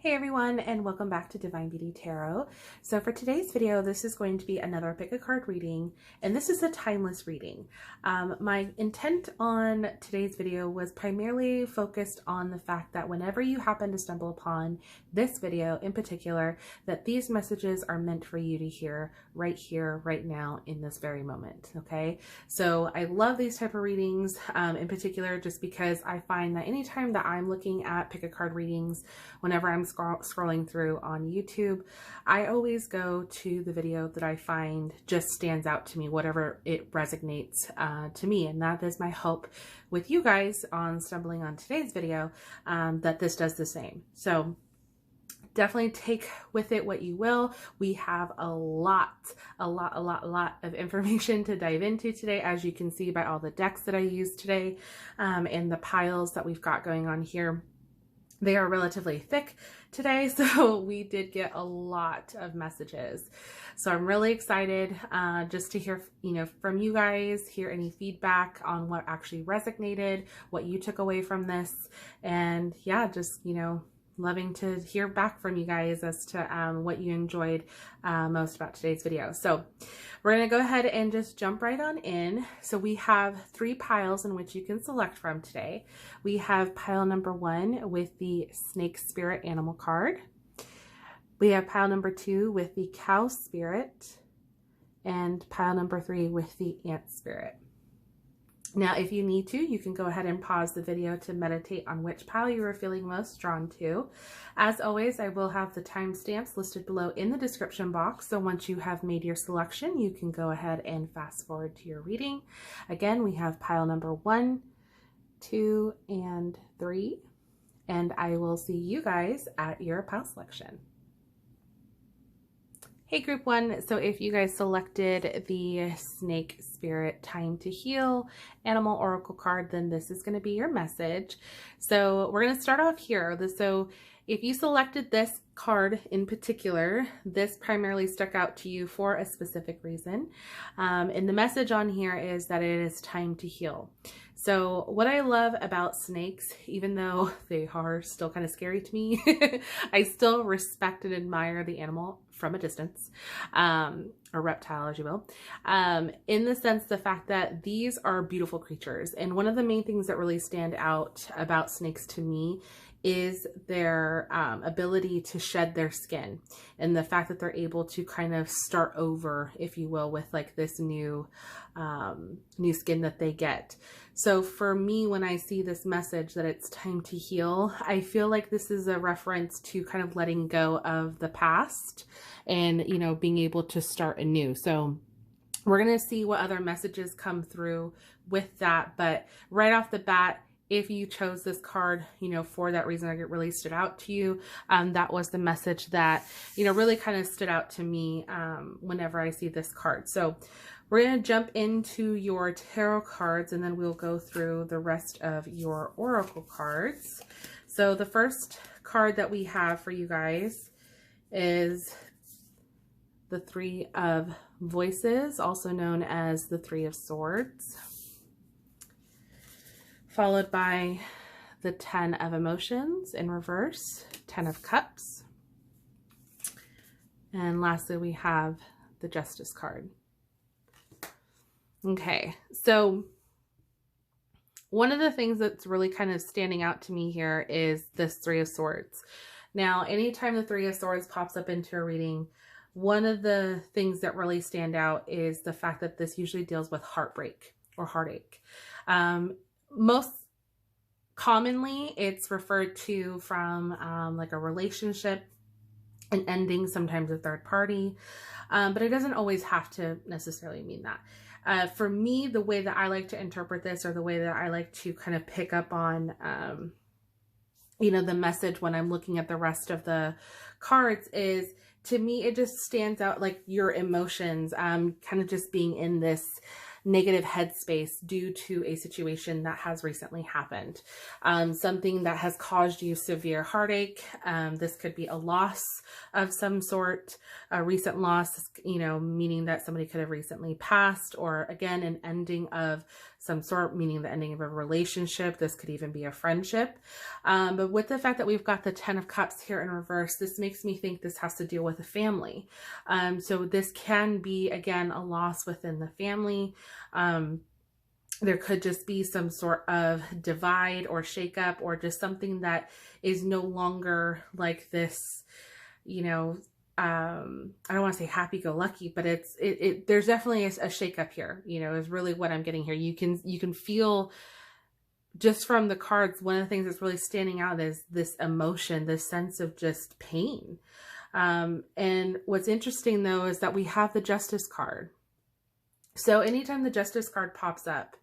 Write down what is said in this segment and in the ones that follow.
Hey everyone, and welcome back to Divine Beauty Tarot. So for today's video, this is going to be another pick a card reading, and this is a timeless reading. My intent on today's video was primarily focused on the fact that whenever you happen to stumble upon this video in particular, that these messages are meant for you to hear, right now, in this very moment, okay? So I love these type of readings in particular just because I find that anytime that I'm looking at pick a card readings, whenever I'm scrolling through on YouTube, I always go to the video that I find just stands out to me, whatever it resonates to me. And that is my hope with you guys on stumbling on today's video, that this does the same. So definitely take with it what you will. We have a lot of information to dive into today, as you can see by all the decks that I used today, and the piles that we've got going on here. They are relatively thick today, so we did get a lot of messages. So I'm really excited just to hear, from you guys, hear any feedback on what actually resonated, what you took away from this, and yeah, just, loving to hear back from you guys as to what you enjoyed most about today's video. So we're going to go ahead and just jump right on in. So we have 3 piles in which you can select from today. We have pile number 1 with the Snake Spirit Animal card. We have pile number 2 with the Cow Spirit, and pile number 3 with the Ant Spirit. Now, if you need to, you can go ahead and pause the video to meditate on which pile you are feeling most drawn to. As always, I will have the timestamps listed below in the description box, so once you have made your selection, you can go ahead and fast forward to your reading. Again, we have pile number 1, 2, and 3, and I will see you guys at your pile selection. Hey group 1, so if you guys selected the Snake Spirit Time to Heal Animal Oracle card, then this is going to be your message. So we're going to start off here. So if you selected this card in particular, this primarily stuck out to you for a specific reason. And the message on here is that it is time to heal. So what I love about snakes, even though they are still kind of scary to me, I still respect and admire the animal from a distance, or reptile, as you will, in the sense, the fact that these are beautiful creatures. And one of the main things that really stand out about snakes to me is their ability to shed their skin, and the fact that they're able to kind of start over, if you will, with like this new skin that they get. So for me, when I see this message that it's time to heal, I feel like this is a reference to kind of letting go of the past and, being able to start anew. So we're going to see what other messages come through with that. But right off the bat, if you chose this card, for that reason, it really stood out to you. That was the message that, really kind of stood out to me whenever I see this card. So we're going to jump into your tarot cards, and then we'll go through the rest of your oracle cards. So the first card that we have for you guys is the 3 of Voices, also known as the 3 of Swords, followed by the 10 of Emotions in reverse, 10 of Cups, and lastly we have the Justice card. Okay, so one of the things that's really kind of standing out to me here is this 3 of Swords. Now, anytime the 3 of Swords pops up into a reading, one of the things that really stand out is the fact that this usually deals with heartbreak or heartache. Most commonly, it's referred to from like a relationship, an ending, sometimes a third party, but it doesn't always have to necessarily mean that. For me, the way that I like to interpret this, or the way that I like to kind of pick up on, the message when I'm looking at the rest of the cards, is, to me, it just stands out like your emotions, kind of just being in this negative headspace due to a situation that has recently happened. Something that has caused you severe heartache. This could be a loss of some sort, a recent loss, meaning that somebody could have recently passed, or again, an ending of some sort, meaning the ending of a relationship. This could even be a friendship. But with the fact that we've got the 10 of Cups here in reverse, this makes me think this has to deal with a family. So this can be, again, a loss within the family. There could just be some sort of divide or shakeup, or just something that is no longer like this, you know, I don't want to say happy-go-lucky, but there's definitely a shakeup here, you know, is really what I'm getting here. You can feel just from the cards, one of the things that's really standing out is this emotion, this sense of just pain. And what's interesting though, is that we have the Justice card. So anytime the Justice card pops up,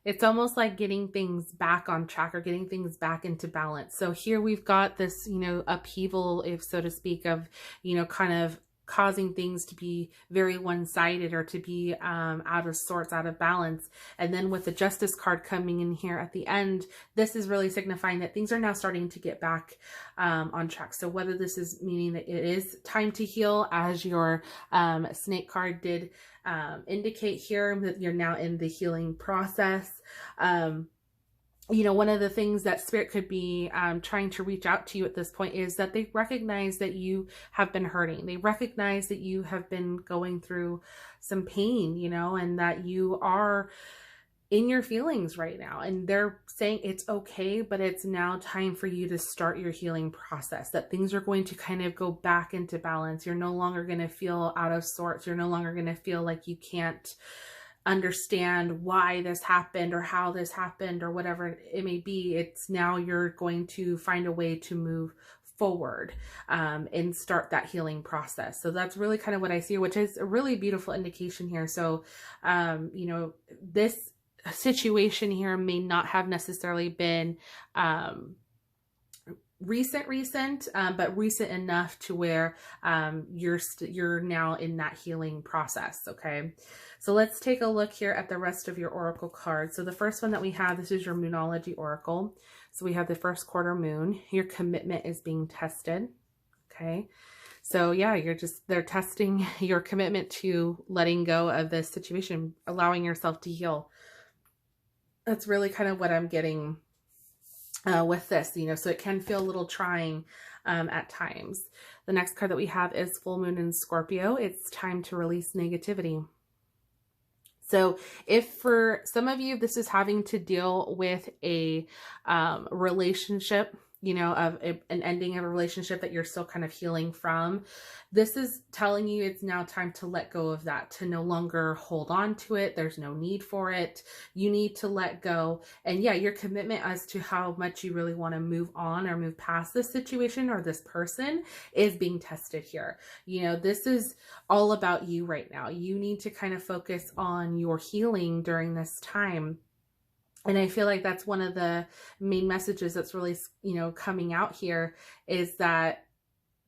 it's almost like getting things back on track or getting things back into balance. So here we've got this, you know, upheaval, if so to speak, of, you know, kind of causing things to be very one-sided or to be out of sorts, out of balance. And then with the Justice card coming in here at the end, this is really signifying that things are now starting to get back on track. So whether this is meaning that it is time to heal, as your Snake card did indicate here, that you're now in the healing process. You know, one of the things that Spirit could be trying to reach out to you at this point is that they recognize that you have been hurting. They recognize that you have been going through some pain, you know, and that you are in your feelings right now. And they're saying it's okay, but it's now time for you to start your healing process, that things are going to kind of go back into balance. You're no longer going to feel out of sorts. You're no longer going to feel like you can't understand why this happened or how this happened or whatever it may be. It's now you're going to find a way to move forward and start that healing process. So that's really kind of what I see, which is a really beautiful indication here. So, you know, this situation here may not have necessarily been recent, but recent enough to where you're now in that healing process. Okay, so let's take a look here at the rest of your oracle cards. So the first one that we have, this is your Moonology Oracle. So we have the first quarter moon. Your commitment is being tested. Okay, so yeah, they're testing your commitment to letting go of this situation, allowing yourself to heal. That's really kind of what I'm getting with this, you know, so it can feel a little trying at times. The next card that we have is full moon in Scorpio. It's time to release negativity. So if for some of you, this is having to deal with a relationship, you know, of an ending of a relationship that you're still kind of healing from, this is telling you it's now time to let go of that, to no longer hold on to it. There's no need for it. You need to let go. And yeah, your commitment as to how much you really want to move on or move past this situation or this person is being tested here. You know, this is all about you right now. You need to kind of focus on your healing during this time. And I feel like that's one of the main messages that's really, you know, coming out here, is that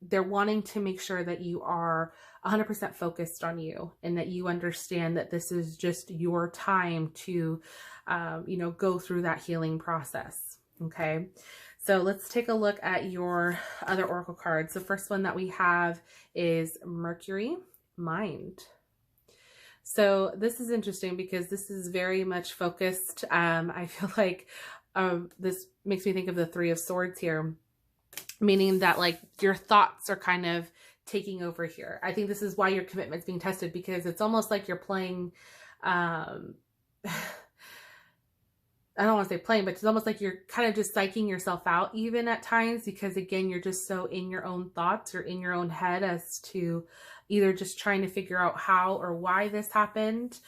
they're wanting to make sure that you are 100% focused on you, and that you understand that this is just your time to, you know, go through that healing process. Okay. So let's take a look at your other oracle cards. The first one that we have is Mercury, Mind. So this is interesting because this is very much focused. I feel like this makes me think of the Three of Swords here, meaning that like your thoughts are kind of taking over here. I think this is why your commitment's being tested, because it's almost like you're playing, I don't want to say playing, but it's almost like you're kind of just psyching yourself out even at times, because again, you're just so in your own thoughts or in your own head as to either just trying to figure out how or why this happened.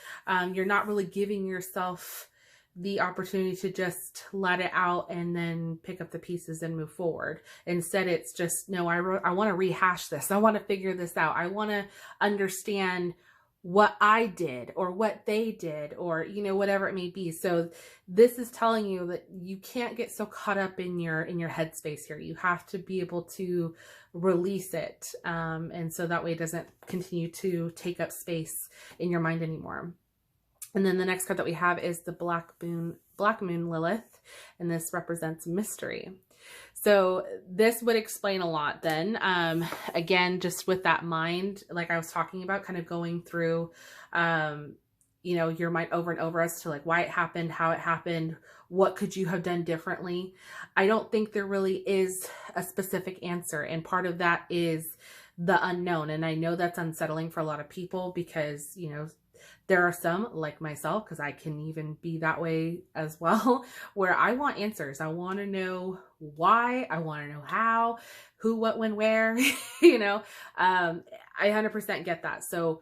You're not really giving yourself the opportunity to just let it out and then pick up the pieces and move forward. Instead, it's just, no, I want to rehash this. I want to figure this out. I want to understand what I did or what they did, or, you know, whatever it may be. So this is telling you that you can't get so caught up in your headspace here. You have to be able to release it. And so that way it doesn't continue to take up space in your mind anymore. And then the next card that we have is the Black Moon Lilith, and this represents mystery. So this would explain a lot then. Again, just with that mind, like I was talking about, kind of going through, you know, your mind over and over as to like why it happened, how it happened, what could you have done differently. I don't think there really is a specific answer. And part of that is the unknown. And I know that's unsettling for a lot of people because, you know, there are some like myself, because I can even be that way as well, where I want answers. I want to know why, I want to know how, who, what, when, where, you know, I 100% get that. So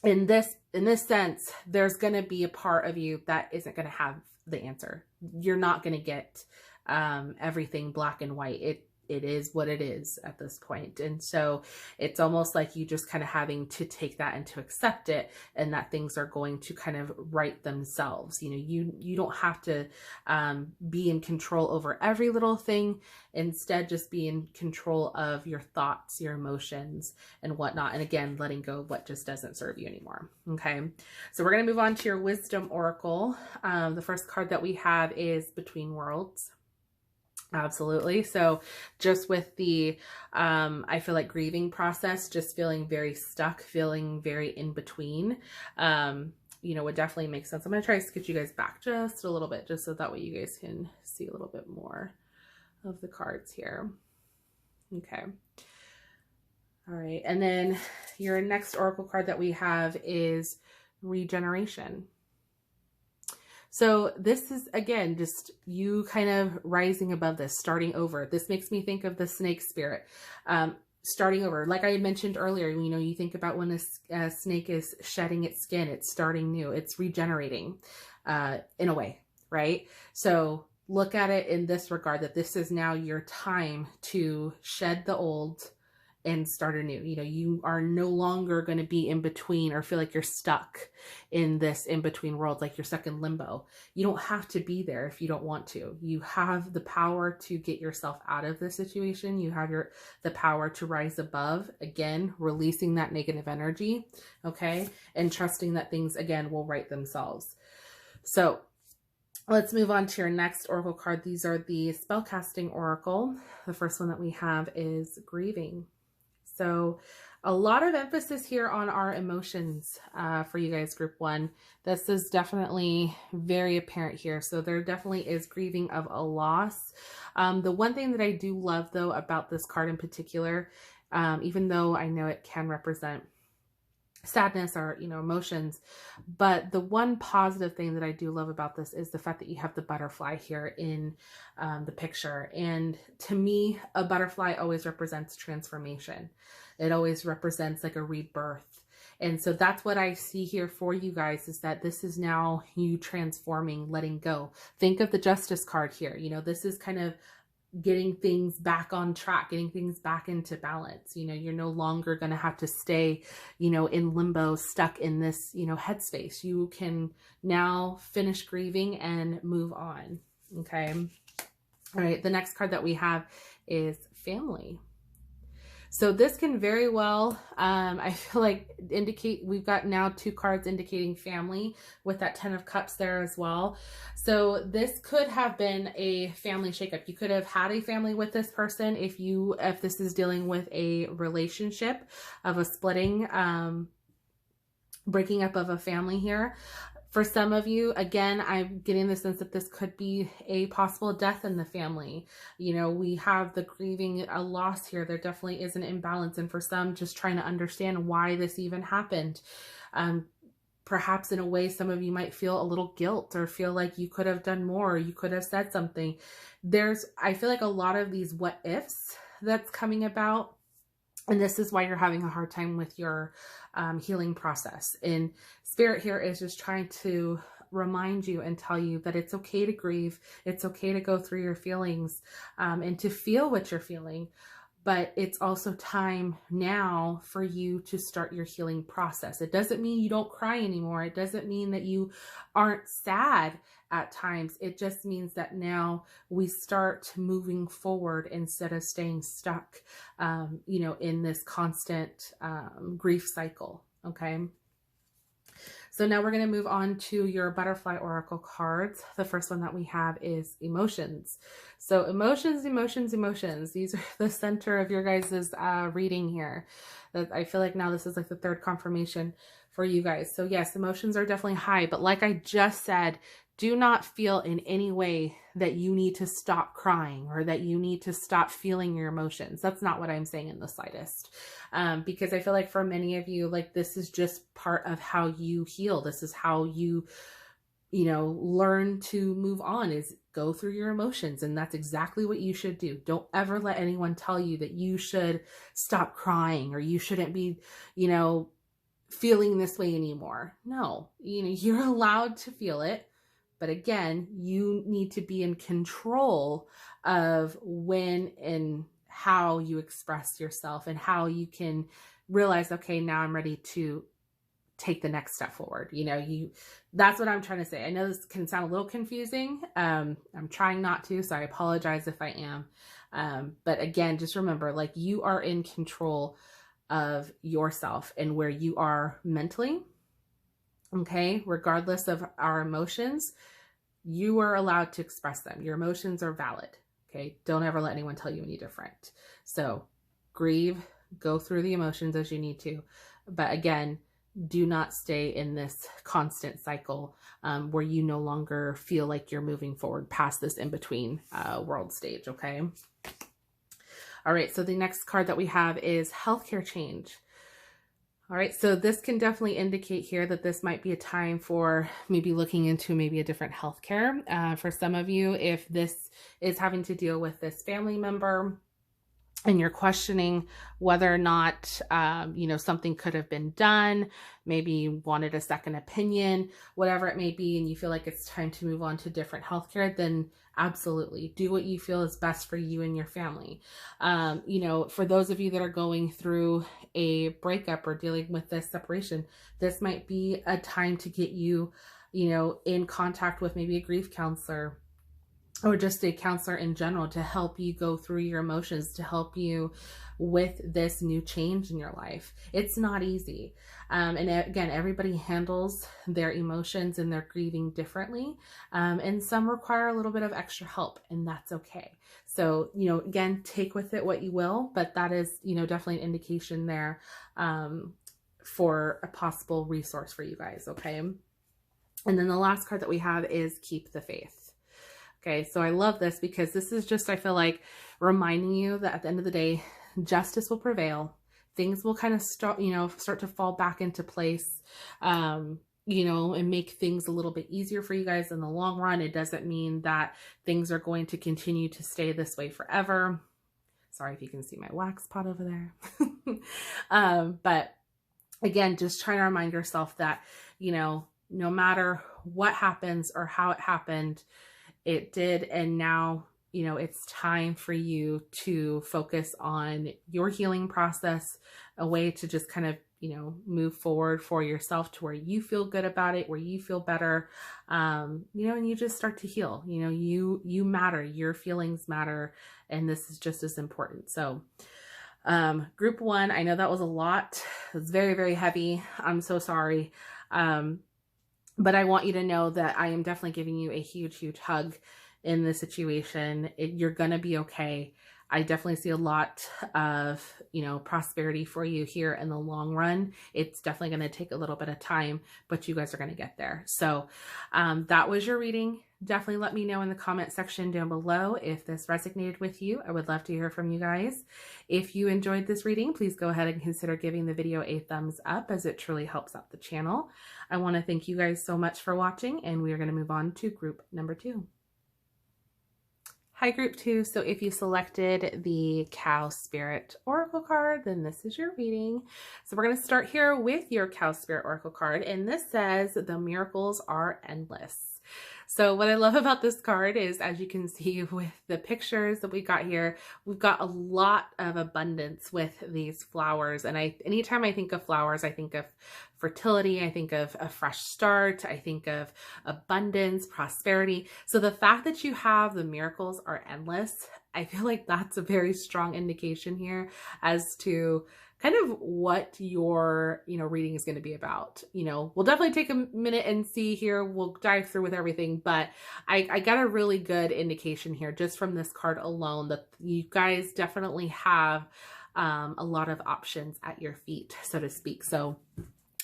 in this sense, there's going to be a part of you that isn't going to have the answer. You're not going to get everything black and white. It is what it is at this point. And so it's almost like you just kind of having to take that and to accept it, and that things are going to kind of right themselves. You know, you don't have to be in control over every little thing. Instead, just be in control of your thoughts, your emotions, and whatnot. And again, letting go of what just doesn't serve you anymore. Okay. So we're going to move on to your wisdom oracle. The first card that we have is Between Worlds. Absolutely. So just with the, I feel like grieving process, just feeling very stuck, feeling very in between, you know, would definitely make sense. I'm going to try to get you guys back just a little bit, just so that way you guys can see a little bit more of the cards here. Okay. All right. And then your next oracle card that we have is Regeneration. So this is, again, just you kind of rising above this, starting over. This makes me think of the snake spirit, starting over. Like I mentioned earlier, you know, you think about when a snake is shedding its skin, it's starting new, it's regenerating in a way, right? So look at it in this regard, that this is now your time to shed the old and start anew. You know, you are no longer going to be in between or feel like you're stuck in this in between world, like you're stuck in limbo. You don't have to be there if you don't want to. You have the power to get yourself out of this situation. You have the power to rise above, again, releasing that negative energy, okay? And trusting that things, again, will right themselves. So let's move on to your next oracle card. These are the spellcasting oracle. The first one that we have is Grieving. So a lot of emphasis here on our emotions for you guys, group one. This is definitely very apparent here. So there definitely is grieving of a loss. The one thing that I do love, though, about this card in particular, even though I know it can represent sadness or, you know, emotions, but the one positive thing that I do love about this is the fact that you have the butterfly here in the picture. And to me, a butterfly always represents transformation. It always represents like a rebirth. And so that's what I see here for you guys, is that this is now you transforming, letting go. Think of the Justice card here. You know, this is kind of getting things back on track, getting things back into balance. You know, you're no longer going to have to stay, you know, in limbo, stuck in this, you know, headspace. You can now finish grieving and move on. Okay. All right. The next card that we have is Family. So this can very well, I feel like, indicate, we've got now two cards indicating family with that 10 of Cups there as well. So this could have been a family shakeup. You could have had a family with this person if this is dealing with a relationship of a splitting, breaking up of a family here. For some of you, again, I'm getting the sense that this could be a possible death in the family. You know, we have the grieving a loss here. There definitely is an imbalance. And for some, just trying to understand why this even happened. Perhaps in a way, some of you might feel a little guilt or feel like you could have done more. Or you could have said something. I feel like a lot of these what ifs that's coming about. And this is why you're having a hard time with your healing process. And Spirit here is just trying to remind you and tell you that it's okay to grieve. It's okay to go through your feelings and to feel what you're feeling. But it's also time now for you to start your healing process. It doesn't mean you don't cry anymore. It doesn't mean that you aren't sad at times. It just means that now we start moving forward instead of staying stuck, you know, in this constant grief cycle. Okay. So now we're going to move on to your butterfly oracle cards. The first one that we have is Emotions. So emotions, emotions, emotions. These are the center of your guys' reading here. I feel like now this is like the third confirmation for you guys. So yes, emotions are definitely high, but like I just said, do not feel in any way that you need to stop crying or that you need to stop feeling your emotions. That's not what I'm saying in the slightest. Because I feel like for many of you, like this is just part of how you heal. This is how you learn to move on, is go through your emotions. And that's exactly what you should do. Don't ever let anyone tell you that you should stop crying or you shouldn't be, feeling this way anymore. No, you're allowed to feel it. But again, you need to be in control of when and how you express yourself and how you can realize, okay, now I'm ready to take the next step forward. That's what I'm trying to say. I know this can sound a little confusing. I'm trying not to, so I apologize if I am. But again, just remember, like, you are in control of yourself and where you are mentally. Okay. Regardless of our emotions, you are allowed to express them. Your emotions are valid. Okay. Don't ever let anyone tell you any different. So grieve, go through the emotions as you need to. But again, do not stay in this constant cycle where you no longer feel like you're moving forward past this in-between world stage. Okay. All right. So the next card that we have is healthcare change. All right, so this can definitely indicate here that this might be a time for maybe looking into maybe a different healthcare. For some of you, if this is having to deal with this family member and you're questioning whether or not, something could have been done, maybe you wanted a second opinion, whatever it may be, and you feel like it's time to move on to different healthcare, then absolutely do what you feel is best for you and your family. For those of you that are going through a breakup or dealing with this separation, this might be a time to get you, in contact with maybe a grief counselor, or just a counselor in general, to help you go through your emotions, to help you with this new change in your life. It's not easy. And again, everybody handles their emotions and their grieving differently. And some require a little bit of extra help, and that's okay. So, again, take with it what you will, but that is, definitely an indication there for a possible resource for you guys. Okay. And then the last card that we have is keep the faith. Okay, so I love this because this is just, I feel like, reminding you that at the end of the day, justice will prevail. Things will kind of start to fall back into place, and make things a little bit easier for you guys in the long run. It doesn't mean that things are going to continue to stay this way forever. Sorry if you can see my wax pot over there. But again, just trying to remind yourself that, no matter what happens or how it happened, it did. And now, it's time for you to focus on your healing process, a way to just kind of, move forward for yourself to where you feel good about it, where you feel better, and you just start to heal. You matter, your feelings matter, and this is just as important. So, group one, I know that was a lot. It was very, very heavy. I'm so sorry. But I want you to know that I am definitely giving you a huge, huge hug in this situation. You're going to be okay. I definitely see a lot of, prosperity for you here in the long run. It's definitely going to take a little bit of time, but you guys are going to get there. So that was your reading. Definitely let me know in the comment section down below if this resonated with you. I would love to hear from you guys. If you enjoyed this reading, please go ahead and consider giving the video a thumbs up, as it truly helps out the channel. I want to thank you guys so much for watching, and we are going to move on to group number 2. Hi, group 2. So if you selected the Cow Spirit Oracle card, then this is your reading. So we're going to start here with your Cow Spirit Oracle card, and this says the miracles are endless. So what I love about this card is, as you can see with the pictures that we got here, we've got a lot of abundance with these flowers. And anytime I think of flowers, I think of fertility, I think of a fresh start, I think of abundance, prosperity. So the fact that you have the miracles are endless, I feel like that's a very strong indication here as to kind of what your, reading is going to be about. We'll definitely take a minute and see here. We'll dive through with everything, but I got a really good indication here just from this card alone that you guys definitely have a lot of options at your feet, so to speak. So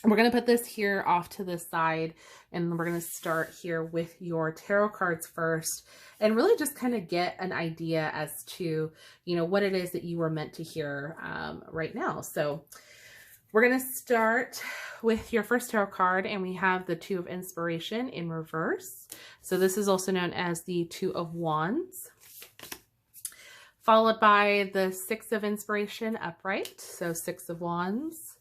We're going to put this here off to the side, and we're going to start here with your tarot cards first and really just kind of get an idea as to, you know, what it is that you were meant to hear right now. So we're going to start with your first tarot card, and we have the Two of Inspiration in reverse. So this is also known as the Two of Wands, followed by the Six of Inspiration upright. So Six of Wands.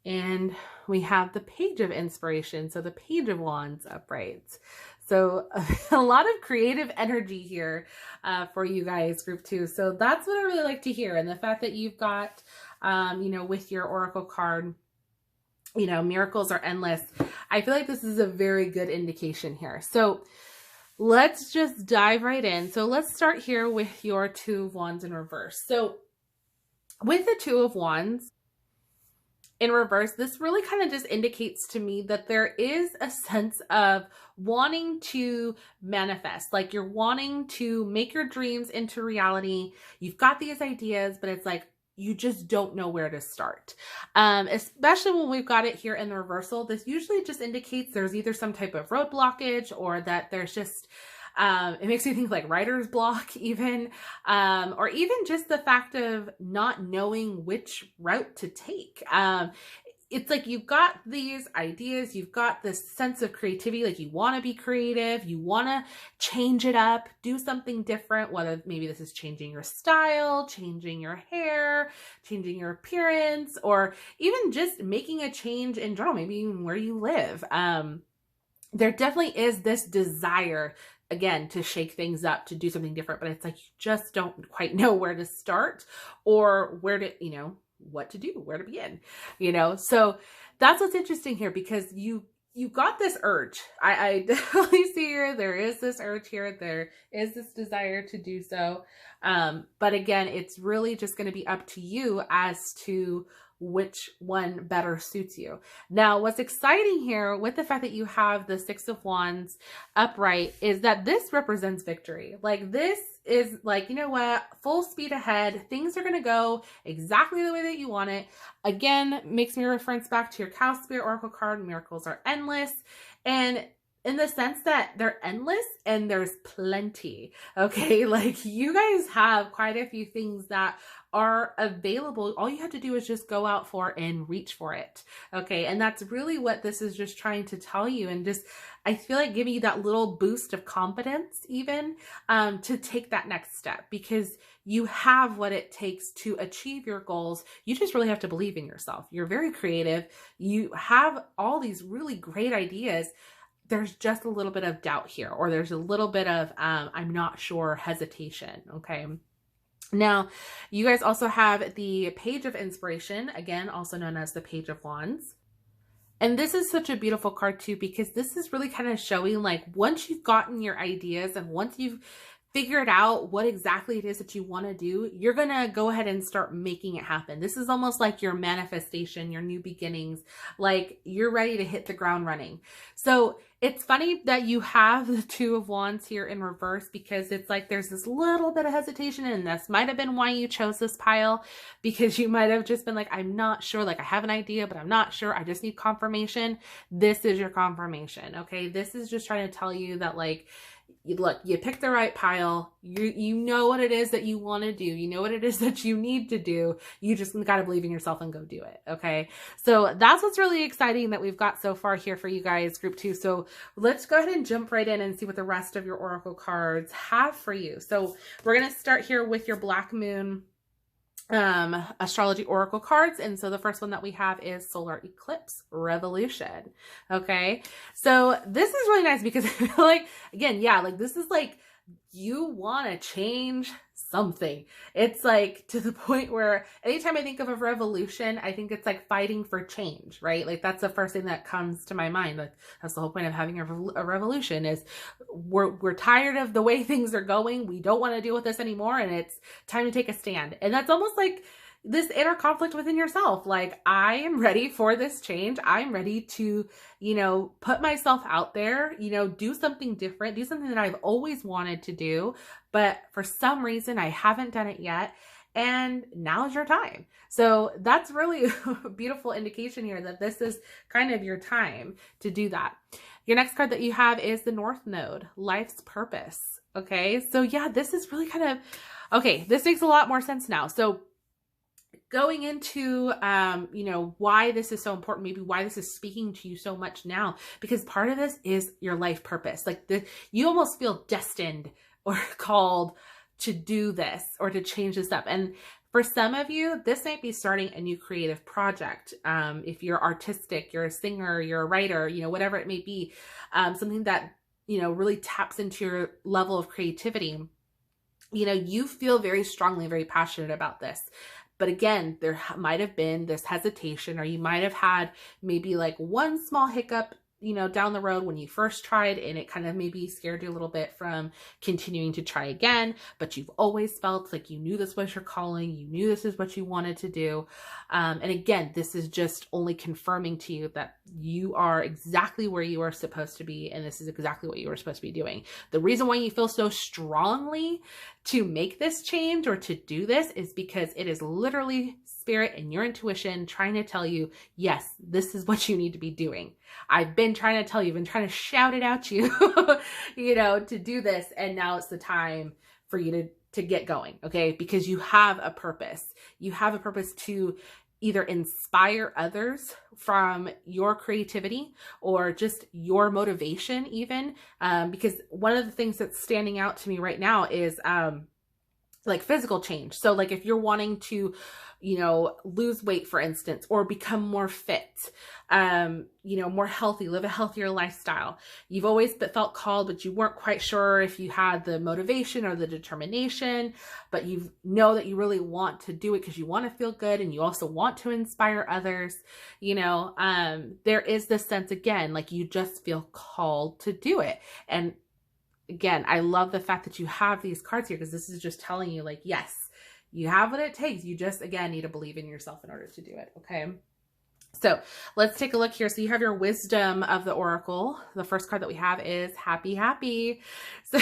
And we have the Page of Inspiration, so the Page of Wands upright. So a lot of creative energy here for you guys, group 2. So that's what I really like to hear. And the fact that you've got, you know, with your oracle card, you know, miracles are endless. I feel like this is a very good indication here. So let's just dive right in. So let's start here with your Two of Wands in reverse. So with the Two of Wands in reverse, this really kind of just indicates to me that there is a sense of wanting to manifest, like you're wanting to make your dreams into reality. You've got these ideas, but it's like you just don't know where to start. Especially when we've got it here in the reversal, this usually just indicates there's either some type of road blockage or that there's just it makes me think like writer's block even, or even just the fact of not knowing which route to take. It's like you've got these ideas, you've got this sense of creativity, like you want to be creative, you want to change it up, do something different, whether maybe this is changing your style, changing your hair, changing your appearance, or even just making a change in general, maybe even where you live. There definitely is this desire, again, to shake things up, to do something different, but it's like you just don't quite know where to start or where to, you know, what to do, where to begin, you know? So that's what's interesting here, because you got this urge. I definitely see here, there is this urge here. There is this desire to do so. But again, it's really just going to be up to you as to which one better suits you. Now, what's exciting here with the fact that you have the Six of Wands upright is that this represents victory. Like this is like, you know what, full speed ahead. Things are going to go exactly the way that you want it. Again, makes me reference back to your Cow Spirit Oracle card, miracles are endless. And in the sense that they're endless and there's plenty, okay? Like you guys have quite a few things that are available. All you have to do is just go out for and reach for it, okay? And that's really what this is just trying to tell you, and just, I feel like giving you that little boost of confidence even to take that next step, because you have what it takes to achieve your goals. You just really have to believe in yourself. You're very creative. You have all these really great ideas. There's just a little bit of doubt here, or there's a little bit of, I'm not sure, hesitation, okay? Now, you guys also have the Page of Inspiration, again, also known as the Page of Wands. And this is such a beautiful card too, because this is really kind of showing like once you've gotten your ideas and once you've figured out what exactly it is that you want to do, you're going to go ahead and start making it happen. This is almost like your manifestation, your new beginnings, like you're ready to hit the ground running. So it's funny that you have the Two of Wands here in reverse, because it's like there's this little bit of hesitation, and this might have been why you chose this pile, because you might have just been like, I'm not sure, like I have an idea, but I'm not sure. I just need confirmation. This is your confirmation, okay? This is just trying to tell you that like, look, you picked the right pile. You know what it is that you want to do. You know what it is that you need to do. You just got to believe in yourself and go do it. Okay. So that's what's really exciting that we've got so far here for you guys, group 2. So let's go ahead and jump right in and see what the rest of your oracle cards have for you. So we're going to start here with your Black Moon astrology oracle cards. And so the first one that we have is Solar Eclipse Revolution. Okay. So this is really nice because I feel like, again, yeah, like this is like, you want to change something. It's like to the point where anytime I think of a revolution, I think it's like fighting for change, right? Like that's the first thing that comes to my mind. Like that's the whole point of having a revolution is we're tired of the way things are going. We don't want to deal with this anymore. And it's time to take a stand. And that's almost like this inner conflict within yourself. Like, I am ready for this change. I'm ready to, you know, put myself out there, you know, do something different, do something that I've always wanted to do, but for some reason I haven't done it yet. and now's your time. So that's really a beautiful indication here that this is kind of your time to do that. Your next card that you have is the North Node, life's purpose. Okay, so yeah, this is really kind of, okay, this makes a lot more sense now. So going into, you know, why this is so important, maybe why this is speaking to you so much now, because part of this is your life purpose. Like you almost feel destined or called to do this or to change this up. And for some of you, this might be starting a new creative project. If you're artistic, you're a singer, you're a writer, you know, whatever it may be, something that, you know, really taps into your level of creativity. You know, you feel very strongly, very passionate about this. But again, there might have been this hesitation, or you might have had maybe like one small hiccup, you know, down the road when you first tried, and it kind of maybe scared you a little bit from continuing to try again, but you've always felt like you knew this was your calling, you knew this is what you wanted to do. And again, this is just only confirming to you that you are exactly where you are supposed to be, and this is exactly what you were supposed to be doing. The reason why you feel so strongly to make this change or to do this is because it is literally spirit and your intuition trying to tell you, yes, this is what you need to be doing. I've been trying to tell you, been trying to shout it out to you, you know, to do this. And now it's the time for you to get going. Okay. Because you have a purpose. You have a purpose to either inspire others from your creativity or just your motivation even. Because one of the things that's standing out to me right now is, like physical change. So like if you're wanting to, you know, lose weight, for instance, or become more fit, you know, more healthy, live a healthier lifestyle. You've always felt called, but you weren't quite sure if you had the motivation or the determination, but you know that you really want to do it because you want to feel good and you also want to inspire others. You know, there is this sense again, like you just feel called to do it. And again, I love the fact that you have these cards here because this is just telling you like, yes, you have what it takes. You just, again, need to believe in yourself in order to do it. Okay. So let's take a look here. So you have your wisdom of the oracle. The first card that we have is happy, happy. So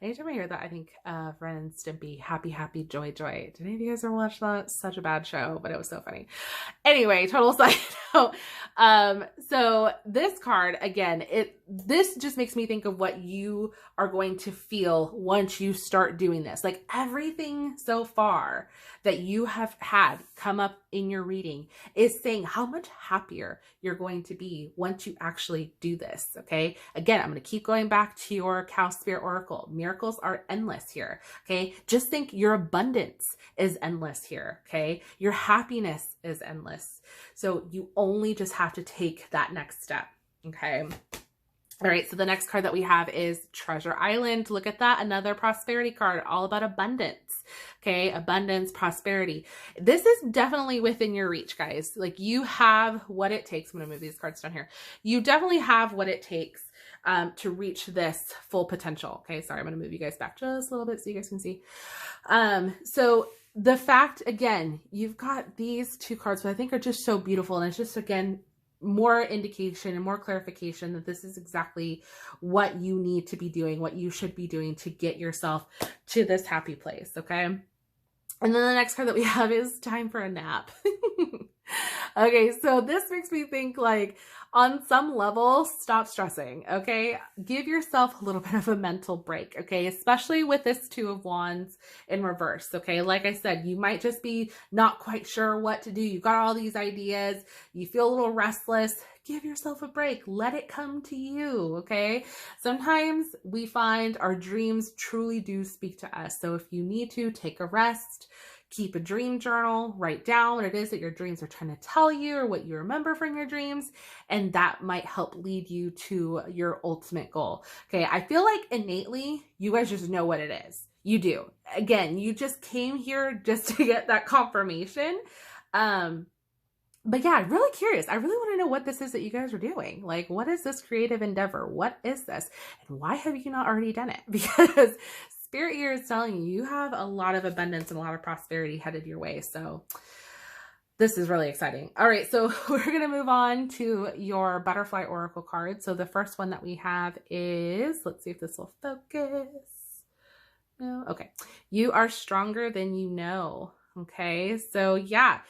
anytime I hear that, I think of Ren and Stimpy, happy, happy, joy, joy. Did any of you guys ever watch that? Such a bad show, but it was so funny. Anyway, total side note. So this card, again, this just makes me think of what you are going to feel once you start doing this. Like everything so far that you have had come up in your reading is saying how much happier you're going to be once you actually do this. Okay. Again, I'm going to keep going back to your cow spirit oracle. Miracles are endless here. Okay. Just think your abundance is endless here. Okay. Your happiness is endless. So you only just have to take that next step. Okay. All right, so the next card that we have is Treasure Island. Look at that, another prosperity card, all about abundance. Okay, abundance, prosperity. This is definitely within your reach, guys. Like you have what it takes. I'm gonna move these cards down here. You definitely have what it takes to reach this full potential. Okay, sorry, I'm gonna move you guys back just a little bit so you guys can see. So the fact, again, you've got these two cards, but I think are just so beautiful. And it's just, again, more indication and more clarification that this is exactly what you need to be doing, what you should be doing to get yourself to this happy place. Okay. And then the next card that we have is time for a nap. Okay. So this makes me think like on some level, stop stressing. Okay. Give yourself a little bit of a mental break. Okay. Especially with this Two of Wands in reverse. Okay. Like I said, you might just be not quite sure what to do. You've got all these ideas. You feel a little restless. Give yourself a break. Let it come to you. Okay. Sometimes we find our dreams truly do speak to us. So if you need to take a rest, keep a dream journal, write down what it is that your dreams are trying to tell you or what you remember from your dreams. And that might help lead you to your ultimate goal. Okay. I feel like innately you guys just know what it is. You do. Again, you just came here just to get that confirmation. But yeah, I'm really curious. I really want to know what this is that you guys are doing. Like, what is this creative endeavor? What is this? And why have you not already done it? Because Spirit here is telling you, you have a lot of abundance and a lot of prosperity headed your way. So this is really exciting. All right. So we're going to move on to your butterfly oracle card. So the first one that we have is, let's see if this will focus. No? Okay. You are stronger than you know. Okay. So yeah,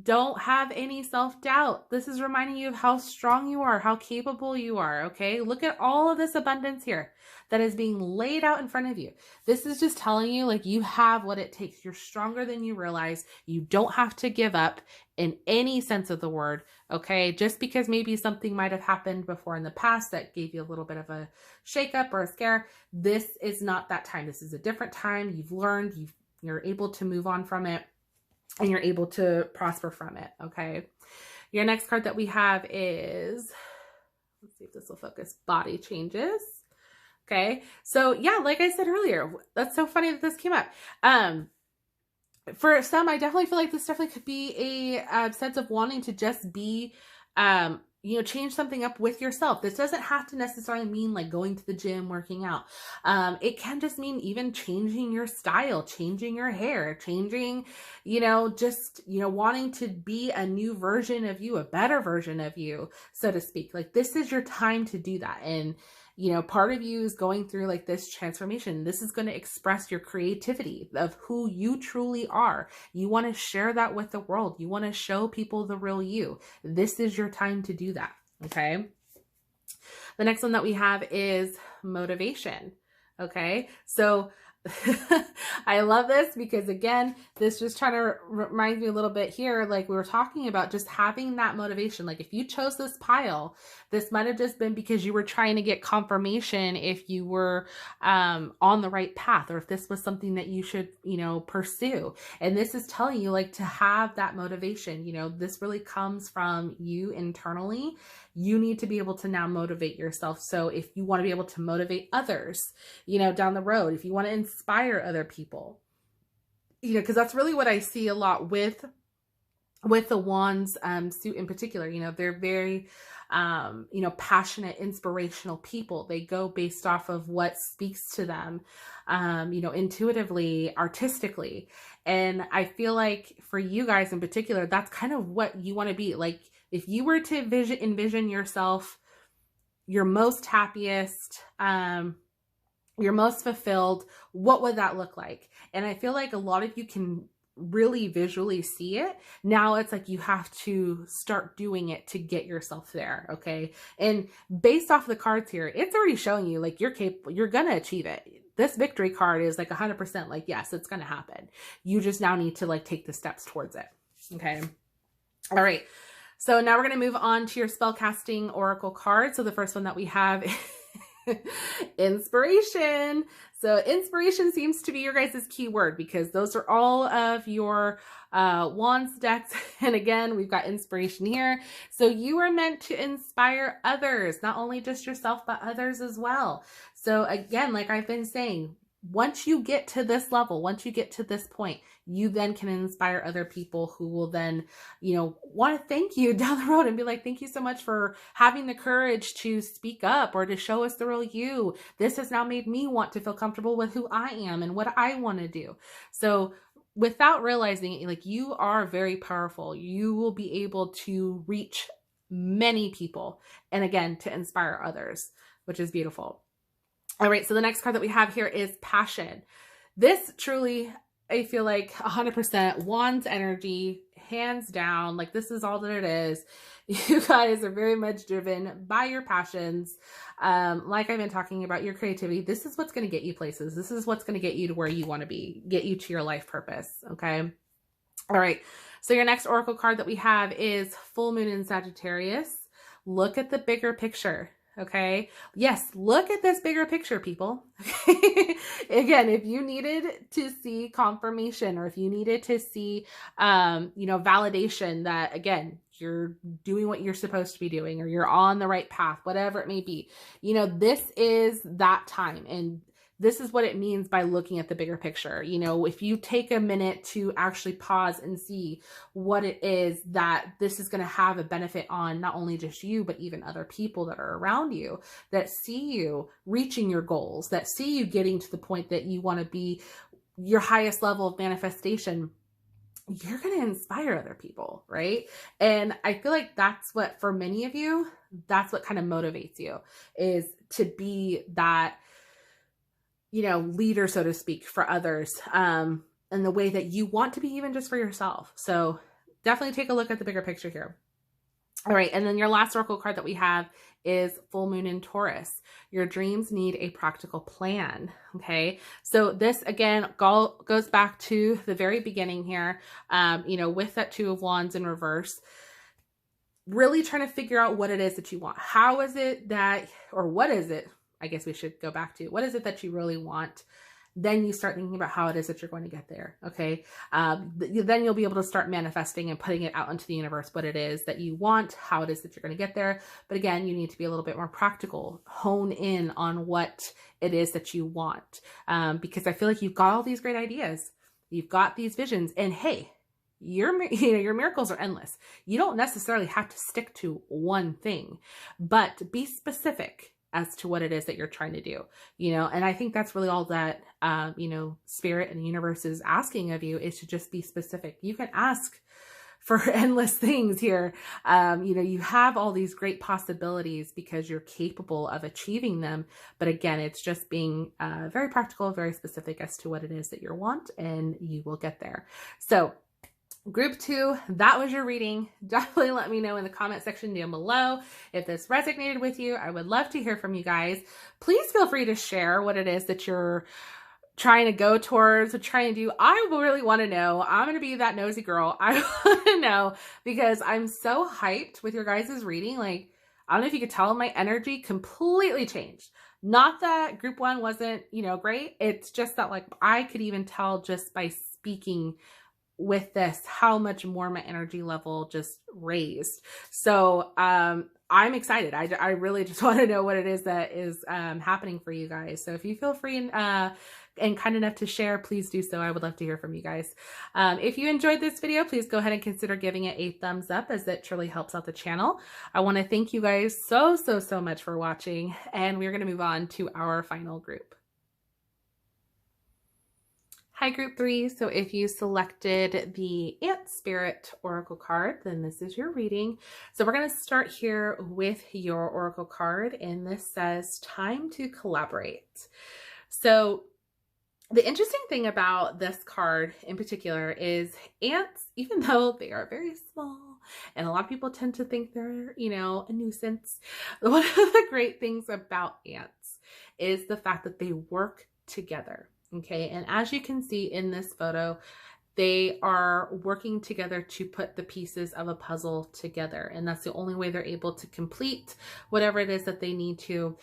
don't have any self-doubt. This is reminding you of how strong you are, how capable you are. Okay. Look at all of this abundance here that is being laid out in front of you. This is just telling you like you have what it takes. You're stronger than you realize. You don't have to give up in any sense of the word. Okay. Just because maybe something might have happened before in the past that gave you a little bit of a shakeup or a scare. This is not that time. This is a different time. You've learned, you're able to move on from it, and you're able to prosper from it. Okay. Your next card that we have is, let's see if this will focus, body changes. Okay. So yeah, like I said earlier, that's so funny that this came up. For some, I definitely feel like this definitely could be a sense of wanting to just be, change something up with yourself. This doesn't have to necessarily mean like going to the gym, working out. It can just mean even changing your style, changing your hair, changing, wanting to be a new version of you, a better version of you, so to speak. Like this is your time to do that. And part of you is going through like this transformation. This is going to express your creativity of who you truly are. You want to share that with the world. You want to show people the real you. This is your time to do that. Okay. The next one that we have is motivation. Okay. So I love this because again, this just trying to remind me a little bit here, like we were talking about just having that motivation. Like if you chose this pile, this might have just been because you were trying to get confirmation if you were on the right path, or if this was something that you should, pursue. And this is telling you like to have that motivation, this really comes from you internally. You need to be able to now motivate yourself. So if you want to be able to motivate others, down the road, if you want to inspire other people, because that's really what I see a lot with the Wands suit in particular. They're very, passionate, inspirational people. They go based off of what speaks to them, intuitively, artistically. And I feel like for you guys in particular, that's kind of what you want to be. Like if you were to envision yourself, your most happiest, your most fulfilled, what would that look like? And I feel like a lot of you can really visually see it. Now it's like you have to start doing it to get yourself there. Okay. And based off the cards here, it's already showing you like you're capable, you're going to achieve it. This victory card is like 100% like, yes, it's going to happen. You just now need to like take the steps towards it. Okay. All right. So now we're going to move on to your spellcasting oracle card. So the first one that we have inspiration. So inspiration seems to be your guys' key word because those are all of your Wands decks. And again, we've got inspiration here. So you are meant to inspire others, not only just yourself, but others as well. So again, like I've been saying, once you get to this level, once you get to this point, you then can inspire other people who will then, want to thank you down the road and be like, thank you so much for having the courage to speak up or to show us the real you. This has now made me want to feel comfortable with who I am and what I want to do. So without realizing it, like you are very powerful. You will be able to reach many people. And again, to inspire others, which is beautiful. All right. So the next card that we have here is passion. This truly, I feel like 100% Wands energy, hands down. Like this is all that it is. You guys are very much driven by your passions. Like I've been talking about, your creativity. This is what's going to get you places. This is what's going to get you to where you want to be, get you to your life purpose. Okay. All right. So your next oracle card that we have is full moon in Sagittarius. Look at the bigger picture. Okay. Yes. Look at this bigger picture, people. Again, if you needed to see confirmation or if you needed to see, validation that again, you're doing what you're supposed to be doing or you're on the right path, whatever it may be, this is that time. And this is what it means by looking at the bigger picture. If you take a minute to actually pause and see what it is that this is going to have a benefit on not only just you, but even other people that are around you that see you reaching your goals, that see you getting to the point that you want to be your highest level of manifestation, you're going to inspire other people, right? And I feel like that's what, for many of you, that's what kind of motivates you, is to be that you know, leader, so to speak, for others, and the way that you want to be, even just for yourself. So definitely take a look at the bigger picture here. All right, and then your last oracle card that we have is Full Moon in Taurus. Your dreams need a practical plan, okay? So this, again, goes back to the very beginning here, you know, with that Two of Wands in reverse, really trying to figure out what it is that you want. How is it that, or what is it, I guess we should go back to, what is it that you really want? Then you start thinking about how it is that you're going to get there, okay? Then you'll be able to start manifesting and putting it out into the universe, what it is that you want, how it is that you're going to get there. But again, you need to be a little bit more practical, hone in on what it is that you want, because I feel like you've got all these great ideas. You've got these visions, and hey, your miracles are endless. You don't necessarily have to stick to one thing, but be specific as to what it is that you're trying to do, you know? And I think that's really all that, you know, spirit and the universe is asking of you, is to just be specific. You can ask for endless things here. You know, you have all these great possibilities because you're capable of achieving them. But again, it's just being very practical, very specific as to what it is that you want, and you will get there. So Group 2, that was your reading. Definitely let me know in the comment section down below if this resonated with you. I would love to hear from you guys. Please feel free to share what it is that you're trying to go towards or trying to do. I really want to know. I'm going to be that nosy girl. I want to know because I'm so hyped with your guys' reading. Like, I don't know if you could tell, my energy completely changed. Not that Group 1 wasn't, you know, great. It's just that, like, I could even tell just by speaking with this how much more my energy level just raised. So I'm excited. I really just want to know what it is that is happening for you guys. So if you feel free and kind enough to share, please do so. I would love to hear from you guys. If you enjoyed this video, please go ahead and consider giving it a thumbs up, as that truly helps out the channel. I want to thank you guys so much for watching, and we're going to move on to our final group. Hi, Group 3. So if you selected the Ant Spirit Oracle card, then this is your reading. So we're going to start here with your Oracle card, and this says, time to collaborate. So the interesting thing about this card in particular is ants, even though they are very small, and a lot of people tend to think they're, you know, a nuisance, one of the great things about ants is the fact that they work together. Okay, and as you can see in this photo, they are working together to put the pieces of a puzzle together. And that's the only way they're able to complete whatever it is that they need to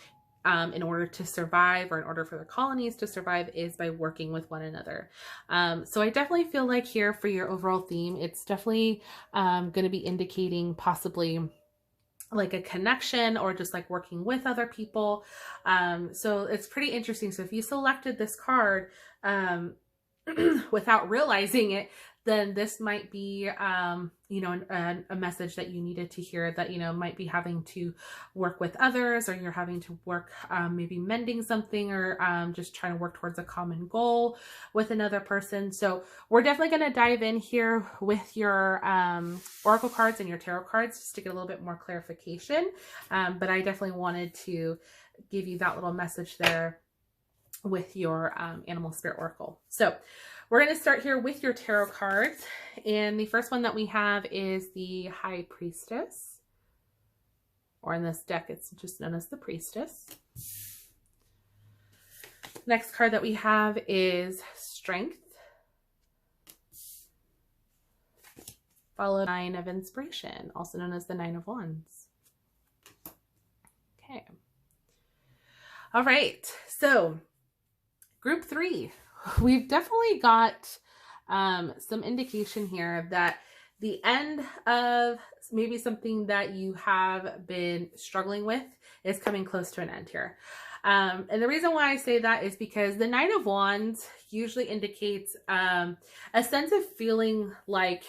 in order to survive, or in order for their colonies to survive, is by working with one another. So I definitely feel like here for your overall theme, it's definitely going to be indicating possibly like a connection, or just like working with other people. So it's pretty interesting. So if you selected this card without realizing it, then this might be, you know, a message that you needed to hear, that, you know, might be having to work with others, or you're having to work maybe mending something, or just trying to work towards a common goal with another person. So we're definitely going to dive in here with your Oracle cards and your tarot cards just to get a little bit more clarification. But I definitely wanted to give you that little message there with your Animal Spirit Oracle. So we're going to start here with your tarot cards. And the first one that we have is the High Priestess, or in this deck, it's just known as the Priestess. Next card that we have is Strength, followed by Nine of Inspiration, also known as the Nine of Wands. Okay. All right. So Group 3. We've definitely got some indication here that the end of maybe something that you have been struggling with is coming close to an end here. And the reason why I say that is because the Nine of Wands usually indicates a sense of feeling like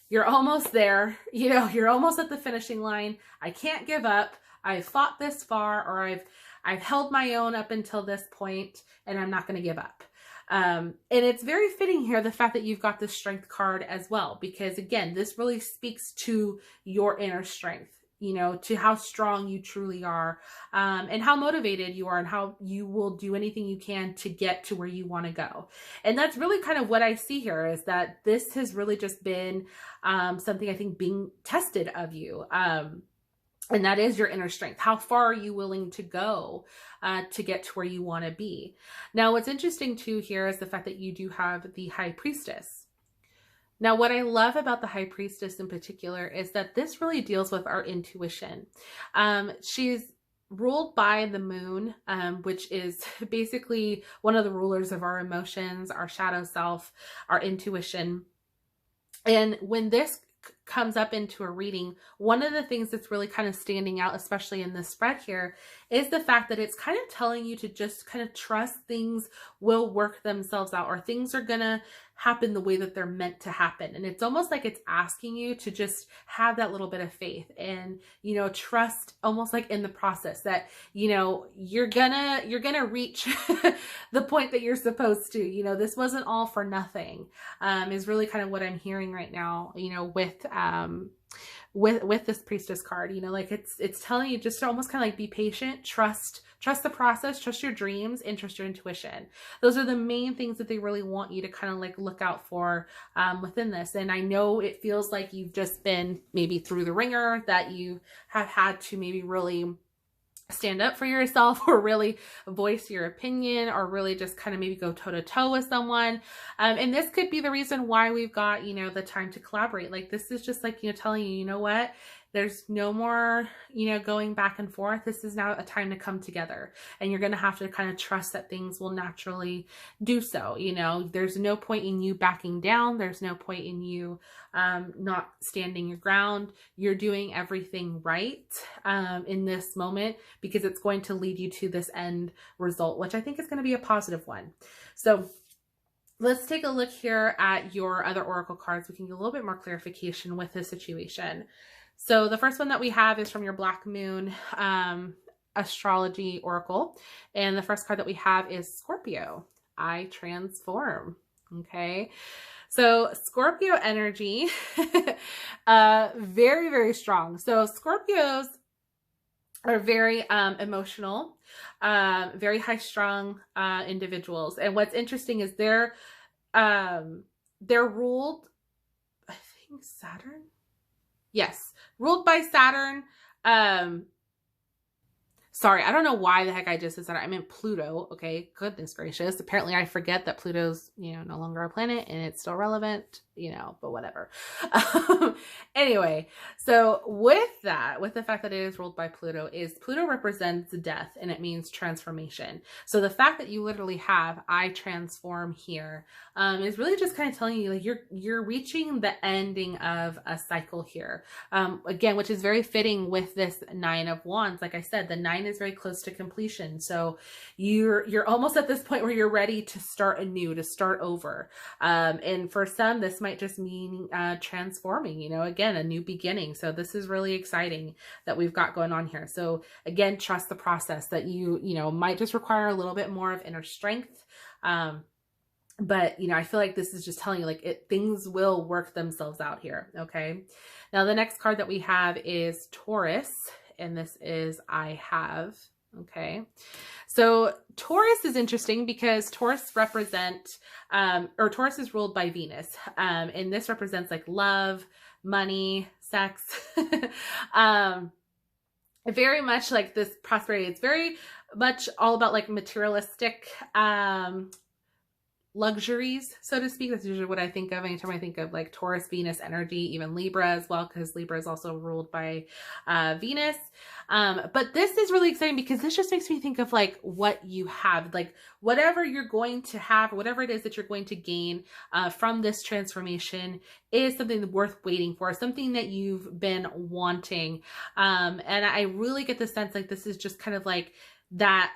you're almost there, you know, you're almost at the finishing line. I can't give up. I've fought this far, or I've held my own up until this point, and I'm not going to give up. And it's very fitting here, the fact that you've got the Strength card as well, because again, this really speaks to your inner strength. you know, to how strong you truly are, and how motivated you are, and how you will do anything you can to get to where you want to go. And that's really kind of what I see here, is that this has really just been something I think being tested of you. And that is your inner strength. How far are you willing to go to get to where you want to be? Now, what's interesting too here is the fact that you do have the High Priestess. Now, what I love about the High Priestess in particular is that this really deals with our intuition. She's ruled by the moon, which is basically one of the rulers of our emotions, our shadow self, our intuition. And when this comes up into a reading, one of the things that's really kind of standing out, especially in this spread here, is the fact that it's kind of telling you to just kind of trust things will work themselves out, or things are gonna happen the way that they're meant to happen. And it's almost like it's asking you to just have that little bit of faith and, you know, trust almost like in the process that, you know, you're gonna reach the point that you're supposed to. You know, this wasn't all for nothing, is really kind of what I'm hearing right now, you know, with this Priestess card. You know, like it's telling you just to almost kind of like be patient, trust the process, trust your dreams, and trust your intuition. Those are the main things that they really want you to kind of like look out for within this. And I know it feels like you've just been maybe through the ringer, that you have had to maybe really stand up for yourself, or really voice your opinion, or really just kind of maybe go toe to toe with someone. And this could be the reason why we've got, you know, the time to collaborate. Like, this is just like, you know, telling you, you know what, there's no more, you know, going back and forth. This is now a time to come together, and you're going to have to kind of trust that things will naturally do so. You know, there's no point in you backing down. There's no point in you not standing your ground. You're doing everything right in this moment, because it's going to lead you to this end result, which I think is going to be a positive one. So let's take a look here at your other oracle cards. We can get a little bit more clarification with this situation. So the first one that we have is from your Black Moon astrology oracle. And the first card that we have is Scorpio. I transform. Okay. So Scorpio energy, very, very strong. So Scorpios are very emotional, very high strung individuals. And what's interesting is they're ruled, I think, Saturn. Yes, ruled by Saturn. Sorry, I don't know why the heck I just said Saturn. I meant Pluto. Okay, goodness gracious. Apparently I forget that Pluto's, you know, no longer a planet and it's still relevant, you know, but whatever. Anyway, so with that, with the fact that it is ruled by Pluto, is Pluto represents death, and it means transformation. So the fact that you literally have I transform here is really just kind of telling you, like, you're reaching the ending of a cycle here. Again, which is very fitting with this Nine of Wands. Like I said, the 9 is very close to completion. So you're almost at this point where you're ready to start anew, to start over. And for some, this might just mean transforming, you know, again, a new beginning. So this is really exciting that we've got going on here. So again, trust the process, that you know, might just require a little bit more of inner strength. But, you know, I feel like this is just telling you, like, things will work themselves out here. Okay. Now, the next card that we have is Taurus, and this is I have. Okay. So Taurus is interesting because Taurus Taurus is ruled by Venus. And this represents like love, money, sex, very much like this prosperity. It's very much all about like materialistic, luxuries, so to speak. That's usually what I think of anytime I think of like Taurus, Venus energy, even Libra as well, because Libra is also ruled by Venus. But this is really exciting because this just makes me think of like what you have, like whatever you're going to have, whatever it is that you're going to gain from this transformation is something worth waiting for, something that you've been wanting. And I really get the sense like this is just kind of like that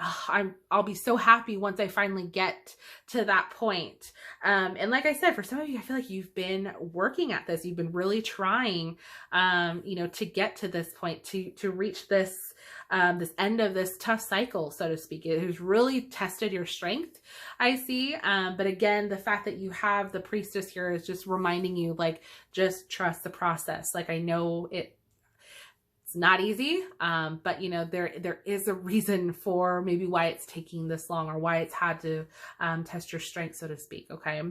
I'll be so happy once I finally get to that point. And like I said, for some of you, I feel like you've been working at this. You've been really trying, you know, to get to this point, to reach this, this end of this tough cycle, so to speak. It has really tested your strength, I see. But again, the fact that you have the Priestess here is just reminding you, like, just trust the process. Like, I know It's not easy, but you know, there is a reason for maybe why it's taking this long, or why it's had to test your strength, so to speak. Okay.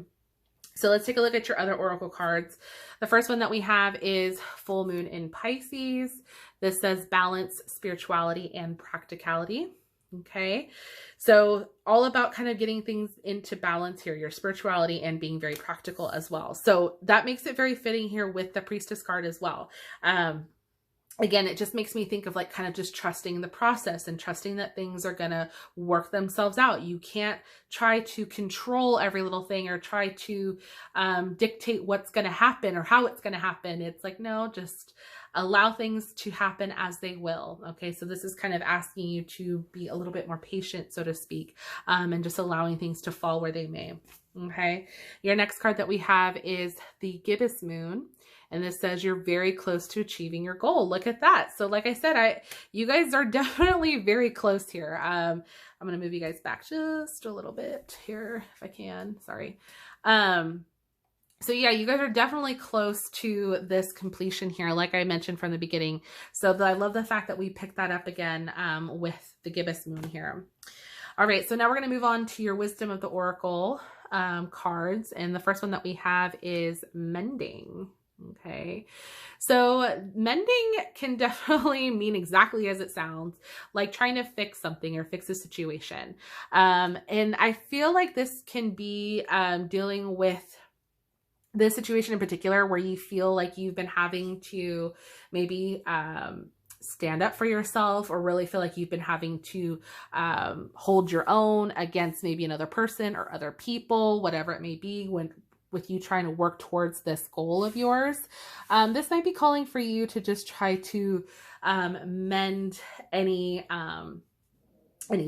So let's take a look at your other oracle cards. The first one that we have is full moon in Pisces. This says balance, spirituality, and practicality. Okay. So all about kind of getting things into balance here, your spirituality and being very practical as well. So that makes it very fitting here with the Priestess card as well. Again, it just makes me think of like kind of just trusting the process and trusting that things are going to work themselves out. You can't try to control every little thing or try to dictate what's going to happen or how it's going to happen. It's like, no, just allow things to happen as they will. Okay. So this is kind of asking you to be a little bit more patient, so to speak, and just allowing things to fall where they may. Okay. Your next card that we have is the gibbous moon. And this says you're very close to achieving your goal. Look at that. So like I said, you guys are definitely very close here. I'm going to move you guys back just a little bit here if I can. Sorry. So yeah, you guys are definitely close to this completion here, like I mentioned from the beginning. So I love the fact that we picked that up again with the gibbous moon here. All right, so now we're going to move on to your wisdom of the oracle cards. And the first one that we have is mending. Okay, so mending can definitely mean exactly as it sounds, like trying to fix something or fix a situation. And I feel like this can be dealing with this situation in particular where you feel like you've been having to maybe stand up for yourself, or really feel like you've been having to hold your own against maybe another person or other people, whatever it may be, with you trying to work towards this goal of yours. This might be calling for you to just try to mend any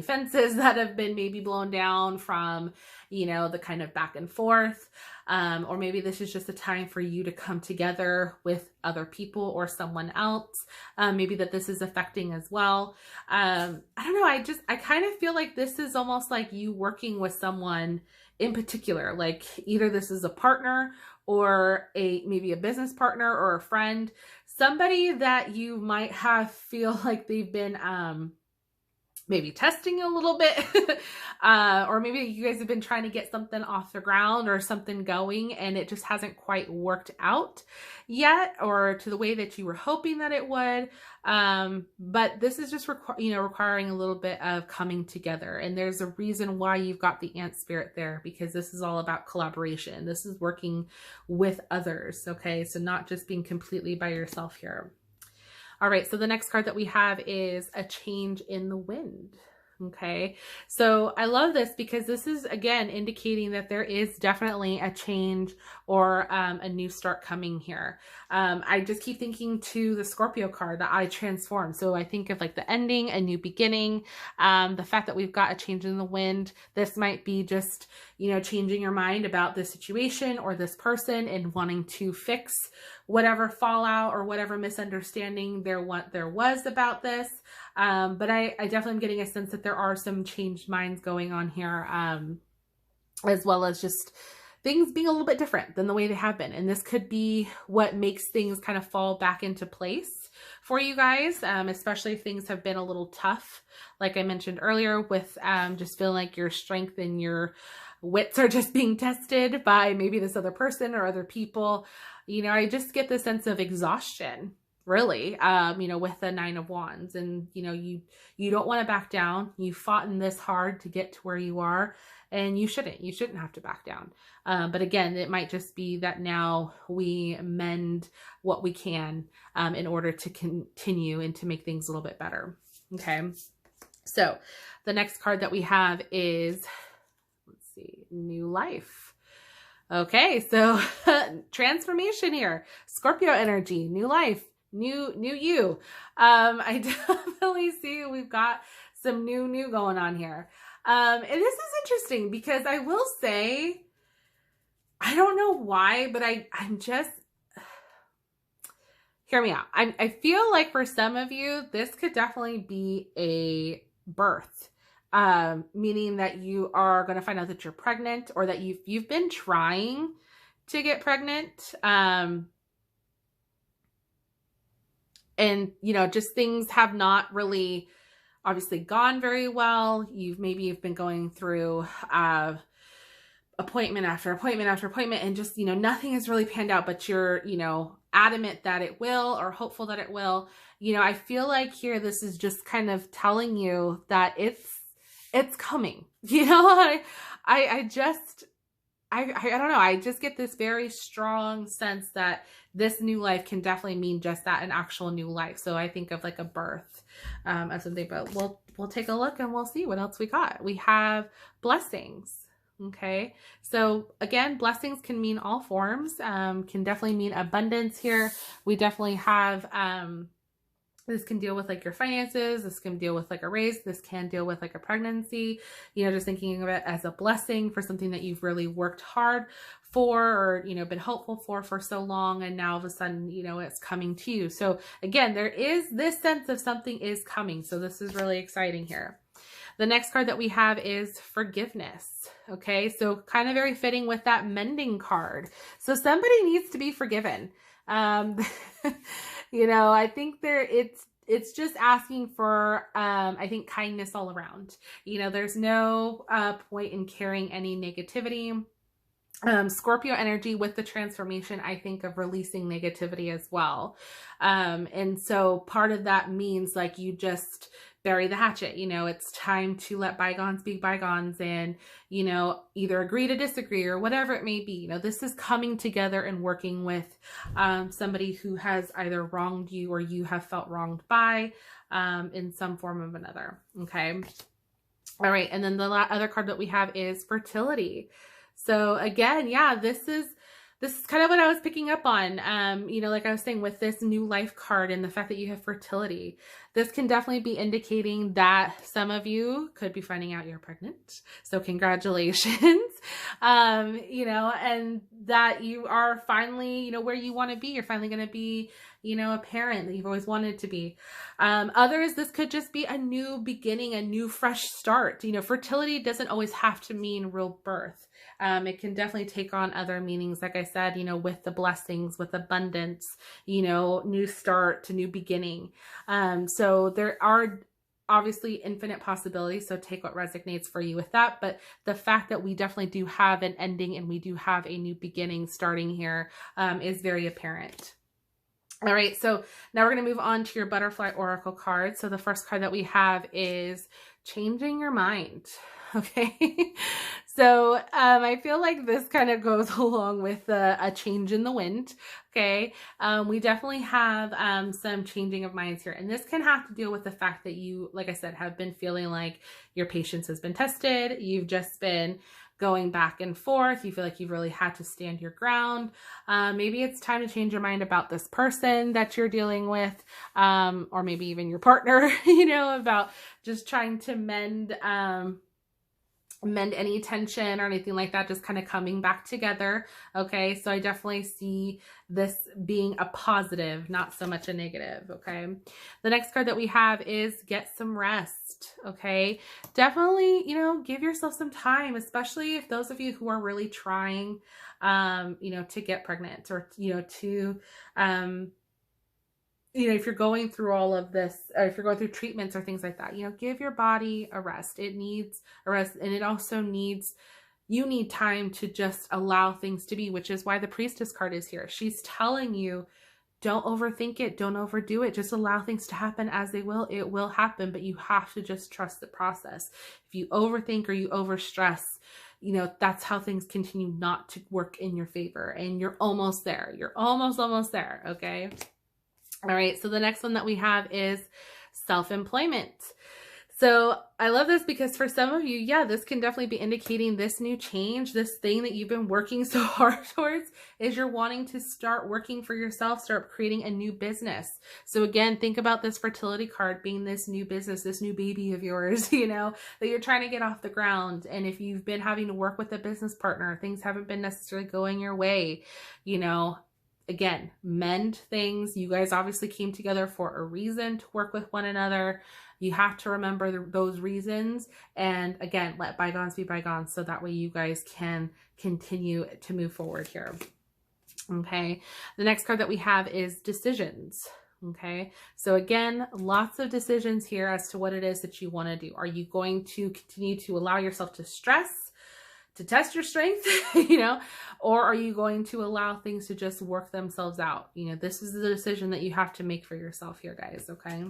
fences that have been maybe blown down from, you know, the kind of back and forth. Or maybe this is just a time for you to come together with other people or someone else. Maybe that this is affecting as well. I don't know. I kind of feel like this is almost like you working with someone in particular, like either this is a partner or maybe a business partner or a friend, somebody that you might have feel like they've been maybe testing a little bit, or maybe you guys have been trying to get something off the ground or something going and it just hasn't quite worked out yet, or to the way that you were hoping that it would. But this is just requiring a little bit of coming together. And there's a reason why you've got the ant spirit there, because this is all about collaboration. This is working with others. Okay. So not just being completely by yourself here. All right, so the next card that we have is a change in the wind. Okay, so I love this because this is, again, indicating that there is definitely a change or a new start coming here. I just keep thinking to the Scorpio card, that I transform. So I think of like the ending, a new beginning, the fact that we've got a change in the wind. This might be just, you know, changing your mind about this situation or this person and wanting to fix whatever fallout or whatever misunderstanding there was about this. But I definitely am getting a sense that there are some changed minds going on here, as well as just things being a little bit different than the way they have been. And this could be what makes things kind of fall back into place for you guys, especially if things have been a little tough, like I mentioned earlier, with just feeling like your strength and your wits are just being tested by maybe this other person or other people. You know, I just get the sense of exhaustion, really, you know, with the Nine of Wands. And, you know, you don't want to back down. You fought in this hard to get to where you are, and you shouldn't have to back down. But again, it might just be that now we mend what we can in order to continue and to make things a little bit better. Okay. So the next card that we have is, let's see, new life. Okay. So transformation here, Scorpio energy, new life, new you. I definitely see we've got some new going on here. And this is interesting because I will say, I don't know why, but I'm just, hear me out. I feel like for some of you, this could definitely be a birth, meaning that you are going to find out that you're pregnant, or that you've been trying to get pregnant. and, you know, just things have not really obviously gone very well. You've been going through, appointment after appointment after appointment, and just, you know, nothing has really panned out, but you're, you know, adamant that it will, or hopeful that it will. You know, I feel like here, this is just kind of telling you that it's coming, you know. I don't know. I just get this very strong sense that this new life can definitely mean just that, an actual new life. So I think of like a birth, as something, but we'll take a look and we'll see what else we got. We have blessings. Okay. So again, blessings can mean all forms, can definitely mean abundance here. We definitely have, this can deal with like your finances. This can deal with like a raise. This can deal with like a pregnancy, you know, just thinking of it as a blessing for something that you've really worked hard for, or, you know, been hopeful for so long. And now all of a sudden, you know, it's coming to you. So again, there is this sense of something is coming. So this is really exciting here. The next card that we have is forgiveness. Okay. So kind of very fitting with that mending card. So somebody needs to be forgiven. You know, I think it's just asking for, I think, kindness all around. You know, there's no point in carrying any negativity. Scorpio energy with the transformation, I think of releasing negativity as well. And so part of that means like you just bury the hatchet. You know, it's time to let bygones be bygones, and, you know, either agree to disagree or whatever it may be. You know, this is coming together and working with somebody who has either wronged you or you have felt wronged by, in some form of another. Okay. All right. And then the other card that we have is fertility. So again, yeah, this is kind of what I was picking up on. You know, like I was saying, with this new life card and the fact that you have fertility, this can definitely be indicating that some of you could be finding out you're pregnant. So congratulations, you know, and that you are finally, you know, where you want to be. You're finally going to be, you know, a parent that you've always wanted to be. Others, this could just be a new beginning, a new fresh start. You know, fertility doesn't always have to mean real birth. It can definitely take on other meanings, like I said, you know, with the blessings, with abundance, you know, new start to new beginning. So there are obviously infinite possibilities. So take what resonates for you with that. But the fact that we definitely do have an ending and we do have a new beginning starting here, is very apparent. All right, so now we're going to move on to your butterfly oracle card. So the first card that we have is changing your mind. Okay, so I feel like this kind of goes along with a change in the wind. Okay, we definitely have some changing of minds here, and this can have to deal with the fact that you, like I said, have been feeling like your patience has been tested. You've just been going back and forth. You feel like you've really had to stand your ground. Maybe it's time to change your mind about this person that you're dealing with, or maybe even your partner, you know, about just trying to mend any tension or anything like that, just kind of coming back together. Okay, so I definitely see this being a positive, not so much a negative. Okay, the next card that we have is get some rest. Okay, definitely, you know, give yourself some time, especially if those of you who are really trying, you know, to get pregnant, or, you know, to, you know, if you're going through all of this, or if you're going through treatments or things like that, you know, give your body a rest. It needs a rest. And it also needs, you need time to just allow things to be, which is why the priestess card is here. She's telling you, don't overthink it. Don't overdo it. Just allow things to happen as they will. It will happen, but you have to just trust the process. If you overthink or you overstress, you know, that's how things continue not to work in your favor. And you're almost there. You're almost there. Okay. All right, so the next one that we have is self-employment. So I love this because for some of you, yeah, this can definitely be indicating this new change, this thing that you've been working so hard towards, is you're wanting to start working for yourself, start creating a new business. So again, think about this fertility card being this new business, this new baby of yours, you know, that you're trying to get off the ground. And if you've been having to work with a business partner, things haven't been necessarily going your way, you know, again, mend things. You guys obviously came together for a reason, to work with one another. You have to remember those reasons. And again, let bygones be bygones, so that way you guys can continue to move forward here. Okay. The next card that we have is decisions. Okay, so again, lots of decisions here as to what it is that you want to do. Are you going to continue to allow yourself to stress, to test your strength, you know, or are you going to allow things to just work themselves out? You know, this is the decision that you have to make for yourself here, guys. Okay.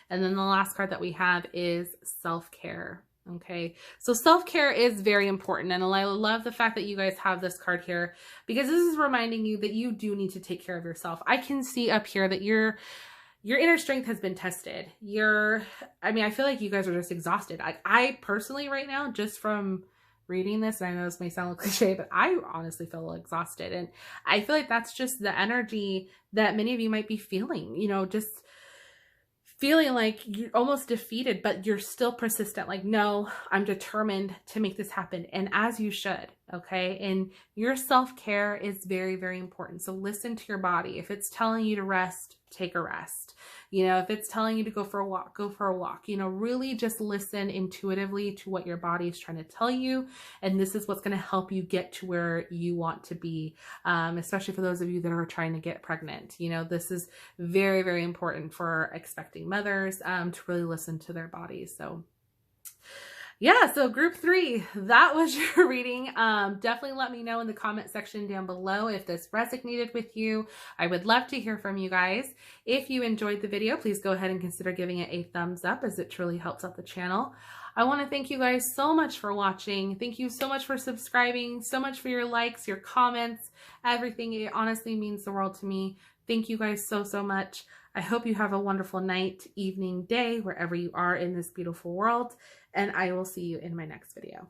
And then the last card that we have is self-care. Okay, so self-care is very important, and I love the fact that you guys have this card here, because this is reminding you that you do need to take care of yourself. I can see up here that your inner strength has been tested. I mean, I feel like you guys are just exhausted. I personally right now, just from reading this, and I know this may sound like cliche, but I honestly feel exhausted, and I feel like that's just the energy that many of you might be feeling, you know, just feeling like you're almost defeated, but you're still persistent. Like, no, I'm determined to make this happen. And as you should, okay? And your self-care is very, very important. So listen to your body. If it's telling you to rest, take a rest. You know, if it's telling you to go for a walk, go for a walk. You know, really just listen intuitively to what your body is trying to tell you. And this is what's going to help you get to where you want to be, especially for those of you that are trying to get pregnant. You know, this is very, very important for expecting mothers to really listen to their bodies. So yeah, so group 3, that was your reading. Definitely let me know in the comment section down below if this resonated with you. I would love to hear from you guys. If you enjoyed the video, please go ahead and consider giving it a thumbs up, as it truly helps out the channel. I want to thank you guys so much for watching. Thank you so much for subscribing, so much for your likes, your comments, everything. It honestly means the world to me. Thank you guys so, so much. I hope you have a wonderful night, evening, day, wherever you are in this beautiful world. And I will see you in my next video.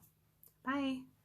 Bye.